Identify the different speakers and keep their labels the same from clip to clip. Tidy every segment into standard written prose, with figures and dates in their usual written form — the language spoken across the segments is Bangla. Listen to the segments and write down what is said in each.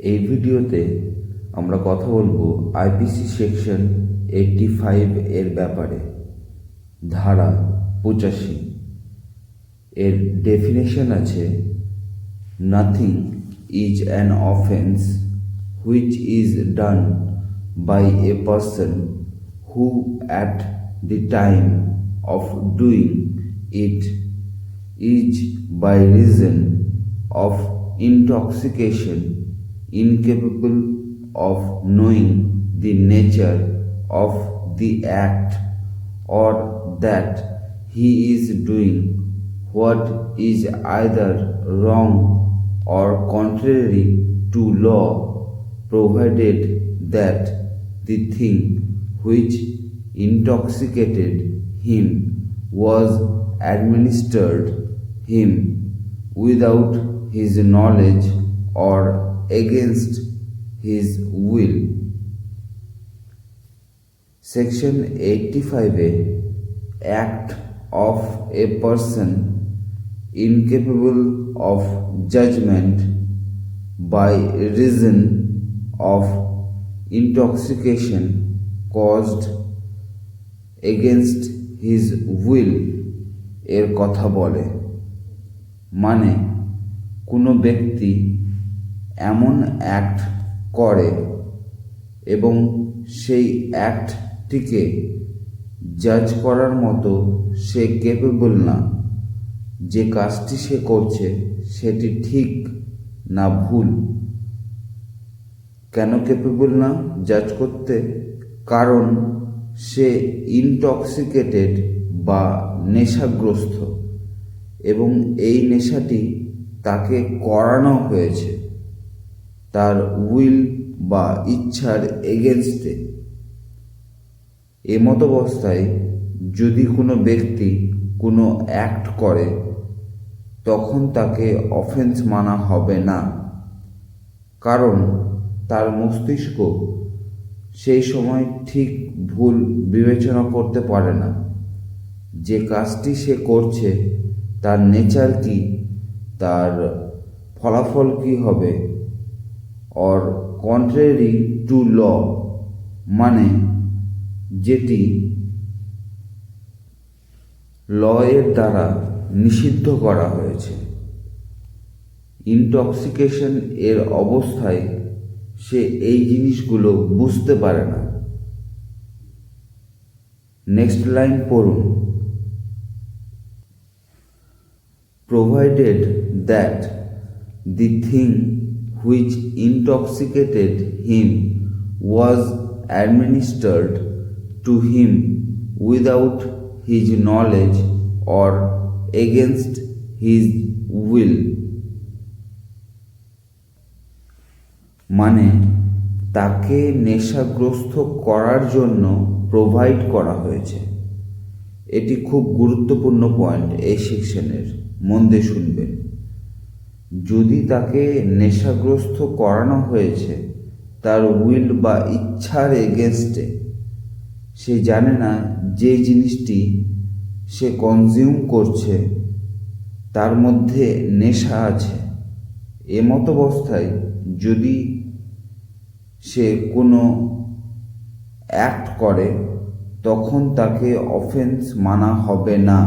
Speaker 1: এই ভিডিওতে আমরা কথা বলবো আইপিসি সেকশন 85 এর ব্যাপারে। ধারা 85 এর ডেফিনেশন আছে, nothing is an offence which is done by a person who at the time of doing it is by reason of intoxication incapable of knowing the nature of the act, or that he is doing what is either wrong or contrary to law, provided that the thing which intoxicated him was administered him without his knowledge or against his will. Section 85 a act of a person incapable of judgment by reason of intoxication caused against his will এর কথা বলে। মানে কোনো ব্যক্তি এমন অ্যাক্ট করে এবং সেই অ্যাক্টটিকে জাজ করার মতো সে ক্যাপেবল না, যে কাজটি সে করছে সেটি ঠিক না ভুল। কেন ক্যাপেবল না জাজ করতে? কারণ সে ইনটক্সিকেটেড বা নেশাগ্রস্ত, এবং এই নেশাটি তাকে করানো হয়েছে তার উইল বা ইচ্ছার এগেনস্টে। এমত অবস্থায় যদি কোনো ব্যক্তি কোনো অ্যাক্ট করে তখন তাকে অফেন্স মানা হবে না, কারণ তার মস্তিষ্ক সেই সময় ঠিক ভুল বিবেচনা করতে পারে না। যে কাজটি সে করছে তার নেচার কি, তার ফলাফল কি হবে, অর কন্ট্রারি টু ল, মানে যেটি ল এর দ্বারা নিষিদ্ধ করা হয়েছে। ইনটক্সিকেশন এর অবস্থায় সে এই জিনিসগুলো বুঝতে পারে না। নেক্সট লাইন পড়ুন। Provided that the thing which intoxicated him was administered to him without his knowledge or against his will. মানে তাকে নেশাগ্রস্ত করার জন্য প্রোভাইড করা হয়েছে। এটি খুব গুরুত্বপূর্ণ পয়েন্ট এই সেকশনের, মন দিয়ে শুনবেন। যদি তাকে নেশাগ্রস্ত করানো হয়েছে তার উইল বা ইচ্ছার এগেনস্টে, সে জানে না যে জিনিসটি সে কনজিউম করছে তার মধ্যে নেশা আছে। এমত অবস্থায় যদি সে কোনো অ্যাক্ট করে তখন তাকে অফেন্স মানা হবে না।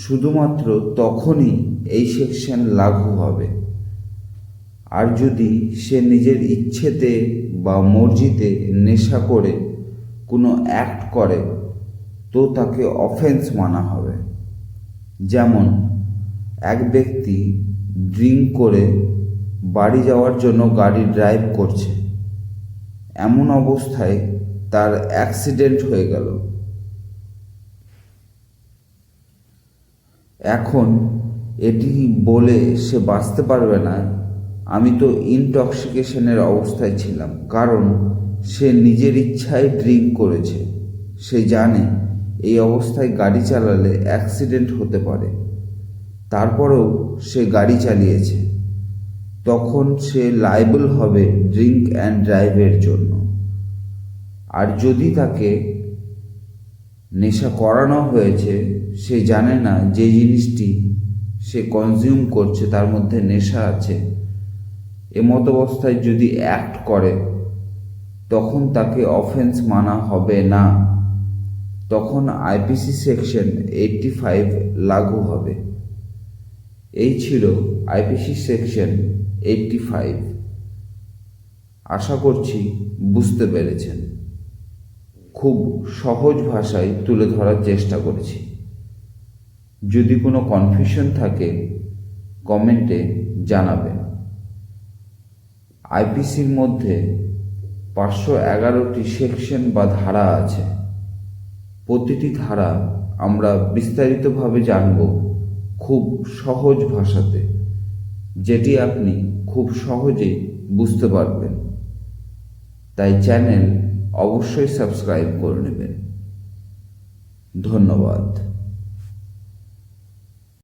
Speaker 1: শুধুমাত্র তখনই এই সেকশন লাগু হবে। আর যদি সে নিজের ইচ্ছেতে বা মর্জিতে নেশা করে কোনো অ্যাক্ট করে তো তাকে অফেন্স মানা হবে। যেমন এক ব্যক্তি ড্রিঙ্ক করে বাড়ি যাওয়ার জন্য গাড়ি ড্রাইভ করছে, এমন অবস্থায় তার অ্যাক্সিডেন্ট হয়ে গেল। এখন এটি বলে সে বাঁচতে পারবে না, আমি তো ইনটক্সিকেশনের অবস্থায় ছিলাম, কারণ সে নিজের ইচ্ছায় ড্রিঙ্ক করেছে। সে জানে এই অবস্থায় গাড়ি চালালে অ্যাক্সিডেন্ট হতে পারে, তারপরেও সে গাড়ি চালিয়েছে। তখন সে লায়েবল হবে ড্রিঙ্ক অ্যান্ড ড্রাইভের জন্য। আর যদি তাকে নেশা করানো হয়েছে, সে জানে না যে জিনিসটি সে কনজিউম করছে তার মধ্যে নেশা আছে, এমতাবস্থায় যদি অ্যাক্ট করে তখন তাকে অফেন্স মানা হবে না, তখন আইপিসি সেকশন 85 লাগু হবে। এই ছিল আইপিসি সেকশন 85। আশা করছি বুঝতে পেরেছেন। খুব সহজ ভাষায় তুলে ধরার চেষ্টা করেছি। যদি কোনো কনফিউশন থাকে কমেন্টে জানাবেন। আইপিসির মধ্যে 511টি সেকশন বা ধারা আছে। প্রতিটি ধারা আমরা বিস্তারিতভাবে জানব খুব সহজ ভাষাতে, যেটি আপনি খুব সহজেই বুঝতে পারবেন। তাই চ্যানেল অবশ্যই সাবস্ক্রাইব করে নেবেন। ধন্যবাদ।